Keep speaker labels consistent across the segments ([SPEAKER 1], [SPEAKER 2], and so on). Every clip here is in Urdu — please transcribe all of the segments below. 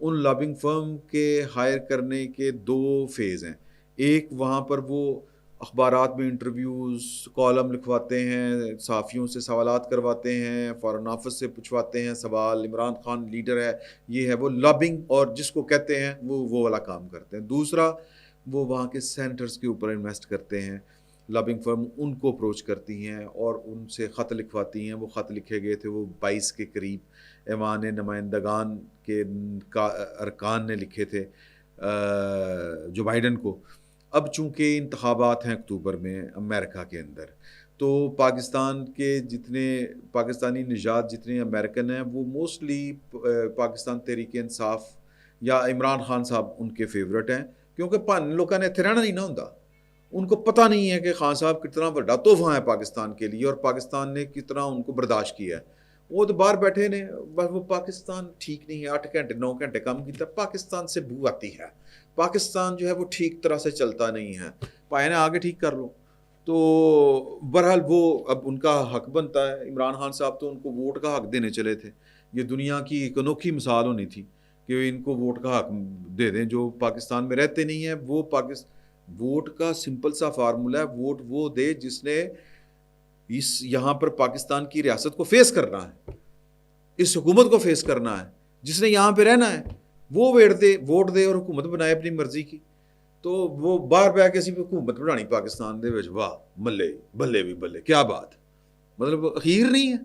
[SPEAKER 1] ان لابنگ فرم کے ہائر کرنے کے 2 فیز ہیں. ایک وہاں پر وہ اخبارات میں انٹرویوز کالم لکھواتے ہیں, صحافیوں سے سوالات کرواتے ہیں, فارن آفس سے پوچھواتے ہیں سوال, عمران خان لیڈر ہے, یہ ہے وہ لابنگ اور جس کو کہتے ہیں وہ والا کام کرتے ہیں. دوسرا وہ وہاں کے سینٹرز کے اوپر انویسٹ کرتے ہیں. لابنگ فرم ان کو اپروچ کرتی ہیں اور ان سے خط لکھواتی ہیں. وہ خط لکھے گئے تھے وہ 22 کے قریب ایوان نمائندگان کے ارکان نے لکھے تھے جو بائیڈن کو. اب چونکہ انتخابات ہیں اکتوبر میں امریکہ کے اندر, تو پاکستان کے جتنے پاکستانی نژاد جتنے امریکن ہیں وہ موسٹلی پاکستان تحریک انصاف یا عمران خان صاحب ان کے فیورٹ ہیں, کیونکہ لوگوں نے اتنے رہنا نہیں نہ ہوں. ان کو پتہ نہیں ہے کہ خان صاحب کتنا بڑا تحفہ ہے پاکستان کے لیے اور پاکستان نے کتنا ان کو برداشت کیا ہے. وہ تو باہر بیٹھے نے, بس وہ پاکستان ٹھیک نہیں ہے, 8 گھنٹے 9 گھنٹے کام کیا, پاکستان سے بو آتی ہے, پاکستان جو ہے وہ ٹھیک طرح سے چلتا نہیں ہے, پائے نا آگے ٹھیک کر لو. تو بہرحال وہ اب ان کا حق بنتا ہے. عمران خان صاحب تو ان کو ووٹ کا حق دینے چلے تھے. یہ دنیا کی ایک انوکھی مثال ہونی تھی کہ ان کو ووٹ کا حق دے دیں جو پاکستان میں رہتے نہیں ہیں. وہ ووٹ کا سمپل سا فارمولا ہے, ووٹ وہ دے جس نے یہاں پر پاکستان کی ریاست کو فیس کرنا ہے, اس حکومت کو فیس کرنا ہے, جس نے یہاں پہ رہنا ہے وہ ووٹ دے اور حکومت بنائے اپنی مرضی کی. تو وہ باہر پہ کے حکومت بنانی پاکستان دے وچ, واہ ملے بلے بھی بلے, کیا بات, مطلب اخیر نہیں ہے.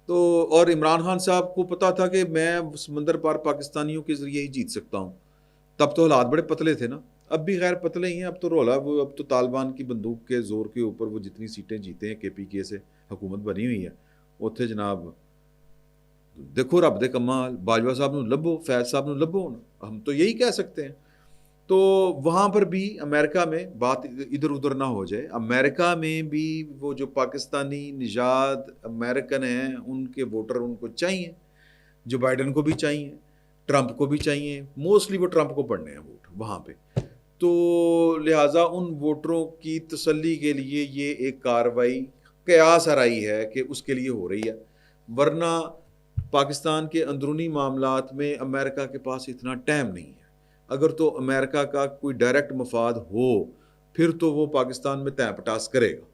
[SPEAKER 1] تو اور عمران خان صاحب کو پتا تھا کہ میں سمندر پار پاکستانیوں کے ذریعے ہی جیت سکتا ہوں. تب تو حالات بڑے پتلے تھے نا, اب بھی غیر پتلے ہی ہیں. اب تو رولا وہ, اب تو طالبان کی بندوق کے زور کے اوپر وہ جتنی سیٹیں جیتے ہیں KPK سے حکومت بنی ہوئی ہے, اتنے جناب دیکھو رب دے کمال, باجوہ صاحب نو لبو, فیض صاحب نو لبو, ہم تو یہی کہہ سکتے ہیں. تو وہاں پر بھی امریکہ میں بات ادھر ادھر نہ ہو جائے, امریکہ میں بھی وہ جو پاکستانی نژاد امریکن ہیں ان کے ووٹر ان کو چاہیے, جو بائیڈن کو بھی چاہیے, ٹرمپ کو بھی چاہیے. موسٹلی وہ ٹرمپ کو پڑھنے ہیں ووٹ وہاں پہ. تو لہٰذا ان ووٹروں کی تسلی کے لیے یہ ایک کاروائی قیاس آرائی ہے کہ اس کے لیے ہو رہی ہے. ورنہ پاکستان کے اندرونی معاملات میں امریکہ کے پاس اتنا ٹائم نہیں ہے. اگر تو امریکہ کا کوئی ڈائریکٹ مفاد ہو پھر تو وہ پاکستان میں تین پٹاس کرے گا.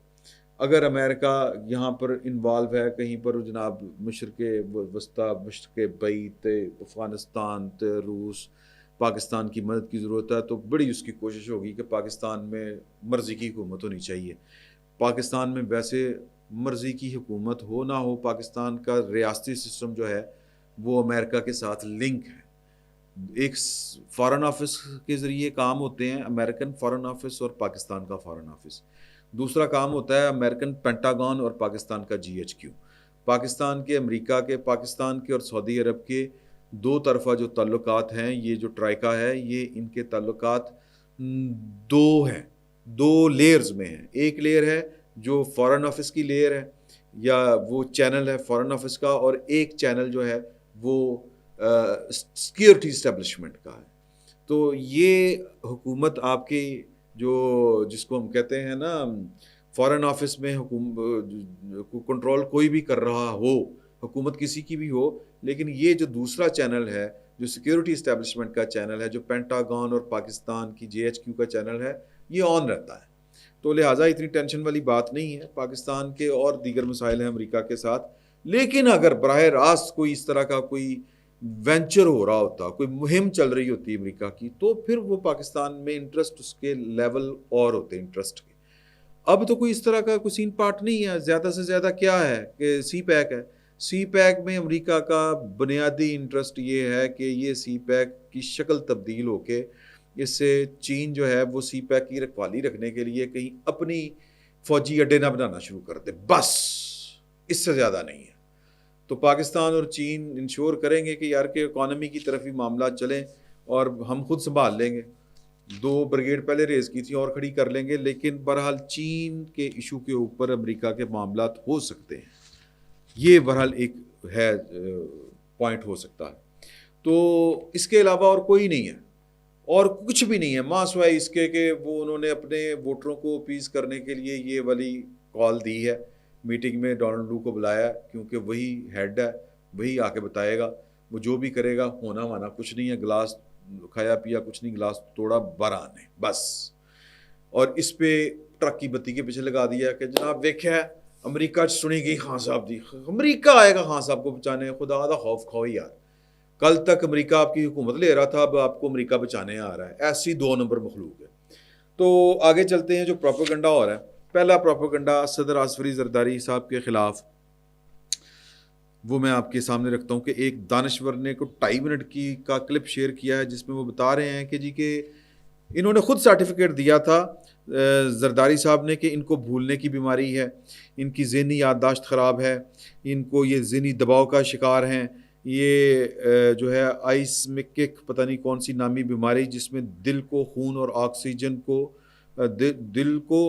[SPEAKER 1] اگر امریکہ یہاں پر انوالو ہے کہیں پر جناب مشرق وسطیٰ, مشرق بعید, افغانستان, روس, پاکستان کی مدد کی ضرورت ہے, تو بڑی اس کی کوشش ہوگی کہ پاکستان میں مرضی کی حکومت ہونی چاہیے. پاکستان میں ویسے مرضی کی حکومت ہو نہ ہو, پاکستان کا ریاستی سسٹم جو ہے وہ امریکہ کے ساتھ لنک ہے. ایک فارن آفس کے ذریعے کام ہوتے ہیں, امریکن فارن آفس اور پاکستان کا فارن آفس. دوسرا کام ہوتا ہے امریکن پینٹاگون اور پاکستان کا GHQ. پاکستان کے, امریکہ کے, پاکستان کے اور سعودی عرب کے دو طرفہ جو تعلقات ہیں, یہ جو ٹرائکا ہے, یہ ان کے تعلقات دو ہیں, 2 لیئرز میں ہیں. ایک لیئر ہے جو فارن آفس کی لیئر ہے یا وہ چینل ہے فارن آفس کا, اور ایک چینل جو ہے وہ سیکیورٹی اسٹیبلشمنٹ کا ہے. تو یہ حکومت آپ کی جس کو ہم کہتے ہیں نا فارن آفس میں کنٹرول کوئی بھی کر رہا ہو, حکومت کسی کی بھی ہو, لیکن یہ جو دوسرا چینل ہے جو سیکیورٹی اسٹیبلشمنٹ کا چینل ہے, جو پینٹاگون اور پاکستان کی GHQ کا چینل ہے, یہ آن رہتا ہے. تو لہٰذا اتنی ٹینشن والی بات نہیں ہے. پاکستان کے اور دیگر مسائل ہیں امریکہ کے ساتھ, لیکن اگر براہ راست کوئی اس طرح کا کوئی وینچر ہو رہا ہوتا, کوئی مہم چل رہی ہوتی امریکہ کی, تو پھر وہ پاکستان میں انٹرسٹ اس کے لیول اور ہوتے انٹرسٹ کے. اب تو کوئی اس طرح کا کوئی سین پارٹ نہیں ہے. زیادہ سے زیادہ کیا ہے کہ CPEC ہے. CPEC میں امریکہ کا بنیادی انٹرسٹ یہ ہے کہ یہ CPEC کی شکل تبدیل ہو کے اس سے چین جو ہے وہ CPEC کی رکھوالی رکھنے کے لیے کہیں اپنی فوجی اڈے نہ بنانا شروع کر دے, بس اس سے زیادہ نہیں ہے. تو پاکستان اور چین انشور کریں گے کہ یار کہ اکانومی کی طرف ہی معاملات چلیں اور ہم خود سنبھال لیں گے. 2 بریگیڈ پہلے ریز کی تھی اور کھڑی کر لیں گے, لیکن بہرحال چین کے ایشو کے اوپر امریکہ کے معاملات ہو سکتے ہیں. یہ بہرحال ایک ہے پوائنٹ ہو سکتا ہے. تو اس کے علاوہ اور کوئی نہیں ہے, اور کچھ بھی نہیں ہے ماں سوائے اس کے کہ وہ انہوں نے اپنے ووٹروں کو اپیز کرنے کے لیے یہ والی کال دی ہے. میٹنگ میں ڈونلڈ لو کو بلایا کیونکہ وہی ہیڈ ہے, وہی آ کے بتائے گا. وہ جو بھی کرے گا ہونا مانا کچھ نہیں ہے، گلاس کھایا پیا کچھ نہیں، گلاس توڑا باران ہے بس. اور اس پہ ٹرک کی بتی کے پیچھے لگا دیا کہ جناب دیکھا امریکہ سنی گئی خان صاحب دی، امریکہ آئے گا خان صاحب کو بچانے، خدا دا خوف کھاؤ یار. کل تک امریکہ آپ کی حکومت لے رہا تھا، اب آپ کو امریکہ بچانے آ رہا ہے. ایسی 2 نمبر مخلوق ہے. تو آگے چلتے ہیں. جو پروپیگنڈا ہو رہا ہے، پہلا پروپیگنڈا صدر آصف علی زرداری صاحب کے خلاف، وہ میں آپ کے سامنے رکھتا ہوں کہ ایک دانشور نے کو 2.5 منٹ کا کلپ شیئر کیا ہے جس میں وہ بتا رہے ہیں کہ جی کہ انہوں نے خود سرٹیفکیٹ دیا تھا زرداری صاحب نے کہ ان کو بھولنے کی بیماری ہے، ان کی ذہنی یادداشت خراب ہے، ان کو یہ ذہنی دباؤ کا شکار ہیں، یہ جو ہے آئسمکک پتہ نہیں کون سی نامی بیماری جس میں دل کو خون اور آکسیجن کو دل کو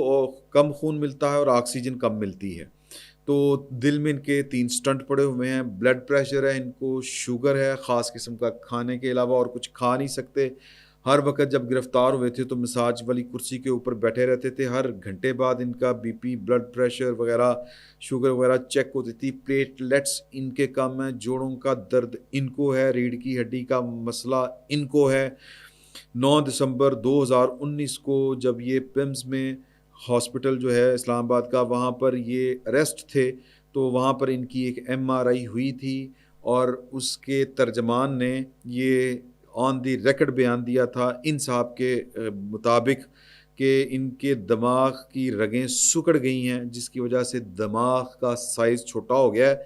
[SPEAKER 1] کم خون ملتا ہے اور آکسیجن کم ملتی ہے. تو دل میں ان کے 3 سٹنٹ پڑے ہوئے ہیں، بلڈ پریشر ہے، ان کو شوگر ہے، خاص قسم کا کھانے کے علاوہ اور کچھ کھا نہیں سکتے. ہر وقت جب گرفتار ہوئے تھے تو مساج والی کرسی کے اوپر بیٹھے رہتے تھے، ہر گھنٹے بعد ان کا بی پی، بلڈ پریشر وغیرہ، شوگر وغیرہ چیک ہوتی تھی. پلیٹلیٹس ان کے کم ہیں، جوڑوں کا درد ان کو ہے، ریڑھ کی ہڈی کا مسئلہ ان کو ہے. 9 دسمبر 2019 کو جب یہ پیمز میں ہاسپٹل جو ہے اسلام آباد کا، وہاں پر یہ اریسٹ تھے تو وہاں پر ان کی ایک MRI ہوئی تھی اور اس کے ترجمان نے یہ آن دی ریکڈ بیان دیا تھا ان صاحب کے مطابق کہ ان کے دماغ کی رگیں سکڑ گئی ہیں جس کی وجہ سے دماغ کا سائز چھوٹا ہو گیا ہے.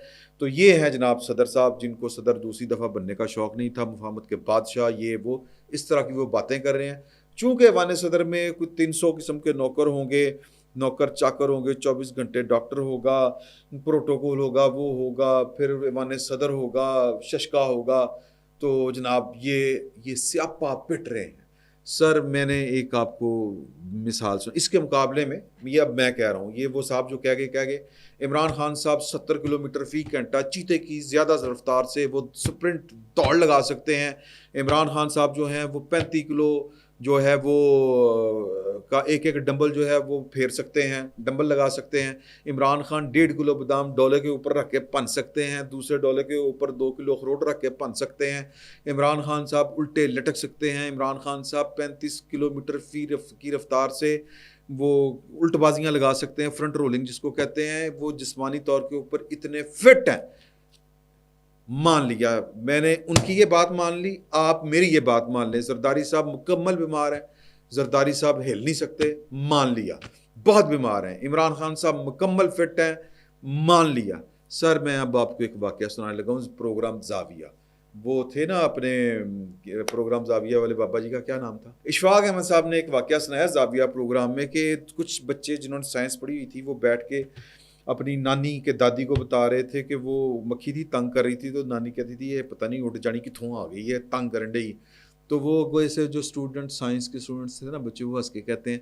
[SPEAKER 1] تو یہ ہے جناب صدر صاحب جن کو صدر دوسری دفعہ بننے کا شوق نہیں تھا، مفاہمت کے بادشاہ، یہ وہ اس طرح کی وہ باتیں کر رہے ہیں. چونکہ ایوان صدر میں کوئی 300 قسم کے نوکر ہوں گے، نوکر چاکر ہوں گے، 24 گھنٹے ڈاکٹر ہوگا، پروٹوکول ہوگا، وہ ہوگا، پھر ایوان صدر ہوگا، ششکا ہوگا، تو جناب یہ سیاپا پٹ رہے ہیں. سر میں نے ایک آپ کو مثال سن، اس کے مقابلے میں یہ اب میں کہہ رہا ہوں، یہ وہ صاحب جو کہہ گئے عمران خان صاحب 70 کلومیٹر فی گھنٹہ چیتے کی زیادہ رفتار سے وہ سپرنٹ دوڑ لگا سکتے ہیں. عمران خان صاحب جو ہیں وہ 35 کلو جو ہے وہ کا ایک ڈمبل جو ہے وہ پھیر سکتے ہیں، ڈمبل لگا سکتے ہیں. عمران خان 1.5 کلو بادام ڈولے کے اوپر رکھ کے پن سکتے ہیں، دوسرے ڈولے کے اوپر 2 کلو اخروٹ رکھ کے پن سکتے ہیں. عمران خان صاحب الٹے لٹک سکتے ہیں. عمران خان صاحب 35 کلومیٹر فی کی رفتار سے وہ الٹ بازیاں لگا سکتے ہیں، فرنٹ رولنگ جس کو کہتے ہیں. وہ جسمانی طور کے اوپر اتنے فٹ ہیں. مان لیا میں نے ان کی یہ بات مان لی، آپ میری یہ بات مان لیں. زرداری صاحب مکمل بیمار ہیں، زرداری صاحب ہل نہیں سکتے، مان لیا. بہت بیمار ہیں. عمران خان صاحب مکمل فٹ ہیں، مان لیا. سر میں اب آپ کو ایک واقعہ سنانے لگا ہوں. پروگرام زاویہ، وہ تھے نا اپنے پروگرام زاویہ والے بابا جی کا کیا نام تھا، اشفاق احمد صاحب نے ایک واقعہ سنایا زاویہ پروگرام میں کہ کچھ بچے جنہوں نے سائنس پڑھی ہوئی تھی وہ بیٹھ کے اپنی نانی کے دادی کو بتا رہے تھے کہ وہ مکھی تھی تنگ کر رہی تھی، تو نانی کہتی تھی یہ پتہ نہیں اٹھ جانی کتوں آ گئی ہے تنگ کرن ڈئی. تو وہ ویسے جو اسٹوڈنٹ سائنس کے اسٹوڈنٹس تھے نا بچے، وہ ہنس کے کہتے ہیں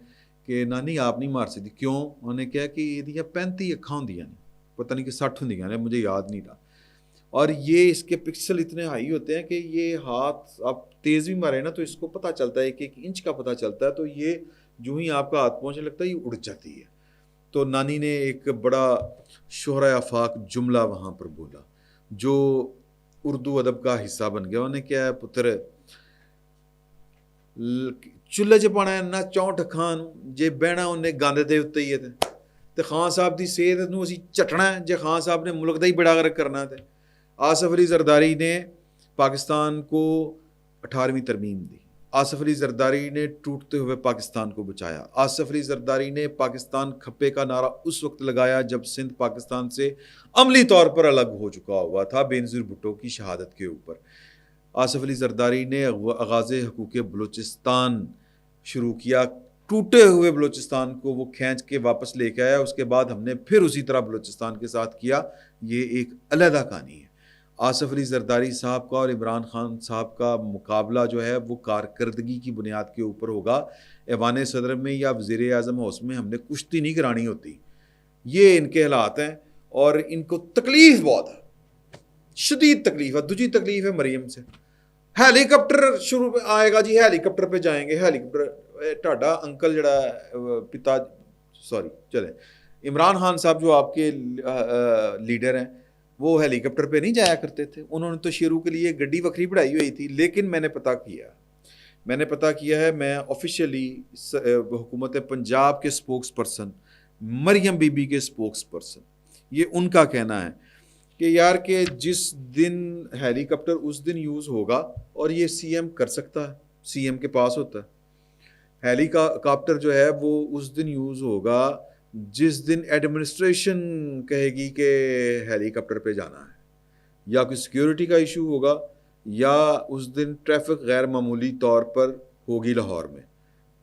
[SPEAKER 1] کہ نانی آپ نہیں مار سکتی. کیوں؟ انہوں نے کہا کہ یہ 35 اکھاں ہوندیاں نے، پتہ نہیں کہ 60 ہوندیاں نے، مجھے یاد نہیں رہا. اور یہ اس کے پکسل اتنے ہائی ہوتے ہیں کہ یہ ہاتھ آپ تیز بھی مارے نا تو اس کو پتہ چلتا ہے، 1 انچ کا پتہ چلتا ہے. تو یہ جو ہی آپ کا ہاتھ پہنچنے لگتا ہے یہ اڑ جاتی ہے. تو نانی نے ایک بڑا شہرۂ آفاق جملہ وہاں پر بولا جو اردو ادب کا حصہ بن گیا. انہوں نے کیا ہے پتر چولہے چ پانا نہ چونٹ کھان جے بہنا انہیں گند دے اتتے ہی ہے تے خان صاحب دی صحت نو اسی چٹنا ہے جے خان صاحب نے ملک دا ہی بڑا غرق کرنا ہے. آصف علی زرداری نے پاکستان کو 18ویں ترمیم دی. آصف علی زرداری نے ٹوٹتے ہوئے پاکستان کو بچایا. آصف علی زرداری نے پاکستان کھپے کا نعرہ اس وقت لگایا جب سندھ پاکستان سے عملی طور پر الگ ہو چکا ہوا تھا بینظیر بھٹو کی شہادت کے اوپر. آصف علی زرداری نے آغاز حقوق بلوچستان شروع کیا. ٹوٹے ہوئے بلوچستان کو وہ کھینچ کے واپس لے کے آیا. اس کے بعد ہم نے پھر اسی طرح بلوچستان کے ساتھ کیا. یہ ایک علیحدہ کہانی ہے. آصف علی زرداری صاحب کا اور عمران خان صاحب کا مقابلہ جو ہے وہ کارکردگی کی بنیاد کے اوپر ہوگا. ایوان صدر میں یا وزیر اعظم ہاؤس میں ہم نے کشتی نہیں کرانی ہوتی. یہ ان کے حالات ہیں اور ان کو تکلیف بہت ہے، شدید تکلیف ہے. دوسری تکلیف ہے مریم سے. ہیلی کاپٹر شروع پہ آئے گا جی، ہیلی کاپٹر پہ جائیں گے. ہیلی کاپٹر ٹاڈا انکل جڑا چلیں عمران خان صاحب جو آپ کے لیڈر ہیں وہ ہیلی کاپٹر پہ نہیں جایا کرتے تھے. انہوں نے تو شیرو کے لیے گڈی وکری بڑھائی ہوئی تھی. لیکن میں نے پتہ کیا ہے, میں آفیشیلی حکومت پنجاب کے سپوکس پرسن, مریم بی بی کے سپوکس پرسن, یہ ان کا کہنا ہے کہ یار کہ جس دن ہیلی کاپٹر اس دن یوز ہوگا, اور یہ سی ایم کر سکتا ہے, سی ایم کے پاس ہوتا ہے. ہیلی کاپٹر جو ہے وہ اس دن یوز ہوگا جس دن ایڈمنسٹریشن کہے گی کہ ہیلی کاپٹر پہ جانا ہے, یا کوئی سیکیورٹی کا ایشو ہوگا, یا اس دن ٹریفک غیر معمولی طور پر ہوگی لاہور میں.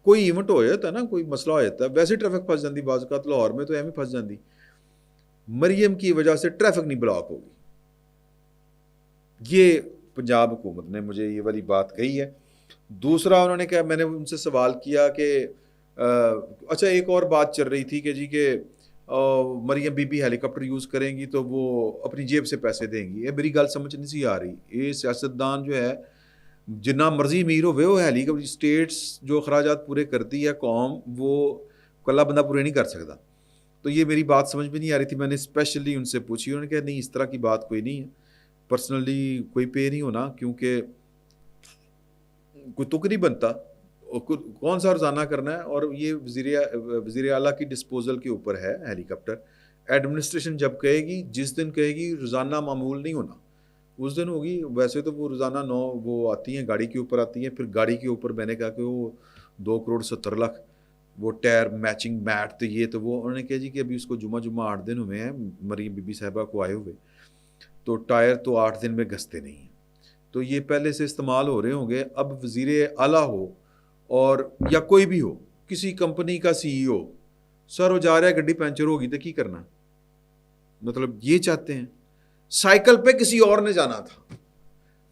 [SPEAKER 1] کوئی ایونٹ ہو جاتا ہے نا, کوئی مسئلہ ہو جاتا ہے, ویسے ٹریفک پھنس جاتی بعض اوقات, لاہور میں تو ایویں پھنس جاتی. مریم کی وجہ سے ٹریفک نہیں بلاک ہوگی. یہ پنجاب حکومت نے مجھے یہ والی بات کہی ہے. دوسرا انہوں نے کہا, میں نے ان سے سوال کیا کہ اچھا ایک اور بات چل رہی تھی کہ جی کہ Maryam be be helicopter use کریں گی تو وہ اپنی جیب سے پیسے دیں گی. یہ میری گل سمجھ نہیں سی آ رہی. یہ سیاستدان جو ہے جنا مرضی امیر ہوئے, وہ ہیلی کاپٹر اسٹیٹس جو اخراجات پورے کرتی ہے قوم, وہ کلا بندہ پورے نہیں کر سکتا. تو یہ میری بات سمجھ میں نہیں آ رہی تھی. میں نے اسپیشلی ان سے پوچھی, انہوں نے کہا نہیں اس طرح کی بات کوئی نہیں ہے, پرسنلی کوئی پے نہیں ہونا, کیونکہ کوئی تک نہیں بنتا, کون سا روزانہ کرنا ہے. اور یہ وزیر اعلیٰ کی ڈسپوزل کے اوپر ہے ہیلی کاپٹر. ایڈمنسٹریشن جب کہے گی, جس دن کہے گی, روزانہ معمول نہیں ہونا, اس دن ہوگی. ویسے تو وہ روزانہ 9 وہ آتی ہیں, گاڑی کے اوپر آتی ہیں. پھر گاڑی کے اوپر میں نے کہا کہ وہ 2.70 کروڑ وہ ٹائر میچنگ میٹ, تو یہ تو وہ انہوں نے کہا جی کہ ابھی اس کو جمعہ 8 دن ہوئے ہیں مریم بی بی صاحبہ کو آئے ہوئے, تو ٹائر تو 8 دن میں گھستے نہیں ہیں, تو یہ پہلے سے استعمال ہو رہے ہوں گے. اب وزیر اعلیٰ ہو اور یا کوئی بھی ہو, کسی کمپنی کا سی ای او, سر وہ جا رہا ہے گڈی پنچر ہوگی تو کی کرنا, مطلب یہ چاہتے ہیں. سائیکل پہ کسی اور نے جانا تھا,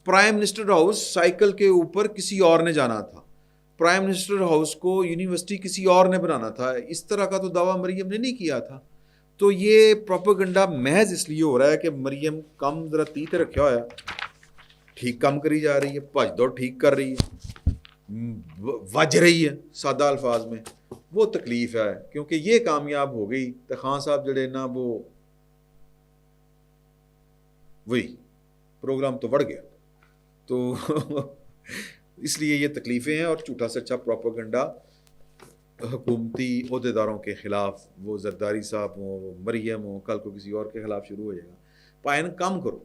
[SPEAKER 1] پرائم منسٹر ہاؤس سائیکل کے اوپر کسی اور نے جانا تھا, پرائم منسٹر ہاؤس کو یونیورسٹی کسی اور نے بنانا تھا. اس طرح کا تو دعویٰ مریم نے نہیں کیا تھا. تو یہ پروپیگنڈا محض اس لیے ہو رہا ہے کہ مریم کم ذرا تیت رکھا ہوا ہے, ٹھیک کام کری جا رہی ہے, بھج دوڑ ٹھیک کر رہی ہے, وج رہی ہے سادہ الفاظ میں. وہ تکلیف ہے, کیونکہ یہ کامیاب ہو گئی تو خان صاحب جڑے نا وہی پروگرام تو بڑھ گیا. تو اس لیے یہ تکلیفیں ہیں. اور جھوٹا سچا پروپیگنڈا حکومتی عہدیداروں کے خلاف, وہ زرداری صاحب ہوں, وہ مریم ہوں, کل کو کسی اور کے خلاف شروع ہو جائے گا. پائن کام کرو,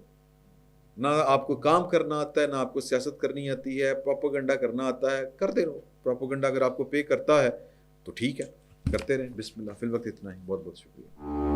[SPEAKER 1] نہ آپ کو کام کرنا آتا ہے, نہ آپ کو سیاست کرنی آتی ہے, پروپیگنڈا کرنا آتا ہے, کرتے رہو. پروپیگنڈا اگر آپ کو پے کرتا ہے تو ٹھیک ہے, کرتے رہیں. بسم اللہ. فی الوقت اتنا ہی. بہت بہت شکریہ.